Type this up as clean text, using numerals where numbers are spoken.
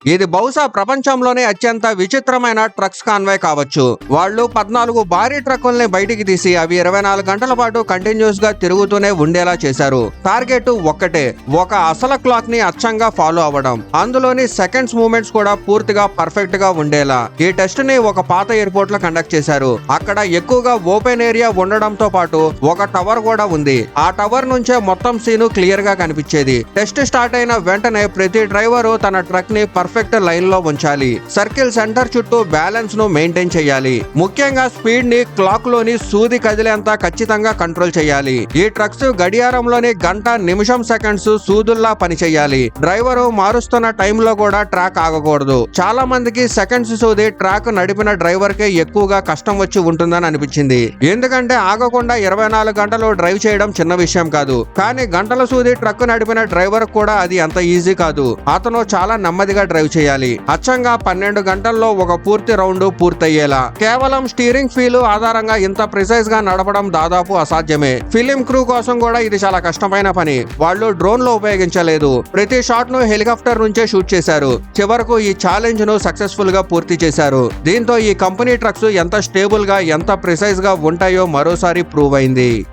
ఇది బహుశా ప్రపంచంలోనే అత్యంత విచిత్రమైన ట్రక్స్ కాన్వాయ్ కావచ్చు. వాళ్ళు 14 భారీ ట్రక్కుల్ని బయటికి తీసి అవి 24 గంటల పాటు కంటిన్యూస్ గా తిరుగుతూనే ఉండేలా చేశారు. టార్గెట్ ఒక్కటే, ఒక అసలు క్లాక్ ని అచ్చంగా ఫాలో అవ్వడం. అందులోని సెకండ్స్ మూమెంట్స్ కూడా పూర్తిగా పర్ఫెక్ట్ గా ఉండేలా. ఈ టెస్ట్ ని ఒక పాత ఎయిర్పోర్ట్ లో కండక్ట్ చేశారు. అక్కడ ఎక్కువగా ఓపెన్ ఏరియా ఉండడంతో పాటు ఒక టవర్ కూడా ఉంది. ఆ టవర్ నుంచే మొత్తం సీను క్లియర్ గా కనిపించేది. టెస్ట్ స్టార్ట్ అయిన వెంటనే ప్రతి డ్రైవరు తన ట్రక్ ని పర్ఫెక్ట్ లైన్ లో ఉంచాలి. సర్కిల్ సెంటర్ చుట్టూ బ్యాలెన్స్ ను మెయింటైన్ చేయాలి. ముఖ్యంగా స్పీడ్ ని క్లాక్ లోని సూది కదిలేంత ఖచ్చితంగా కంట్రోల్ చేయాలి. ఈ ట్రక్స్ గడియారంలోని గంట, నిమిషం, సెకండ్స్ సూదుల్లా పనిచేయాలి. డ్రైవరు మారుస్తున్న టైంలో కూడా ట్రాక్ ఆగకూడదు. చాలా మందికి సెకండ్స్ సూది ట్రాక్ నడిపిన డ్రైవర్ కే ఎక్కువగా కష్టం వచ్చి ఉంటుందని అనిపించింది. ఎందుకంటే ఆగకుండా 24 గంటలు డ్రైవ్ చేయడం చిన్న విషయం కాదు. కానీ గంటల సూది ట్రక్ నడిపిన డ్రైవర్ కూడా అది అంత ఈజీ కాదు. అతను చాలా నెమ్మదిగా డ్రైవ్ చేయాలి. అచ్చంగా 12 గంటల్లో ఒక పూర్తి రౌండ్ పూర్తయ్యేలా. కేవలం స్టీరింగ్ ఫీల్ ఆధారంగా ఇంత ప్రిసైజ్ గా నడపడం దాదాపు అసాధ్యమే. ఫిలిం క్రూ కోసం కూడా ఇది చాలా కష్టమైన పని. వాళ్ళు డ్రోన్లు ఉపయోగించలేదు. ప్రతి షాట్ ను హెలికాప్టర్ నుంచే షూట్ చేశారు. చివరకు ఈ ఛాలెంజ్ ను సక్సెస్ఫుల్ గా పూర్తి చేశారు. దీంతో ఈ కంపెనీ ట్రక్స్ ఎంత స్టేబుల్ గా, ఎంత ప్రిసైజ్ గా ఉంటాయో మరోసారి ప్రూవ్ అయింది.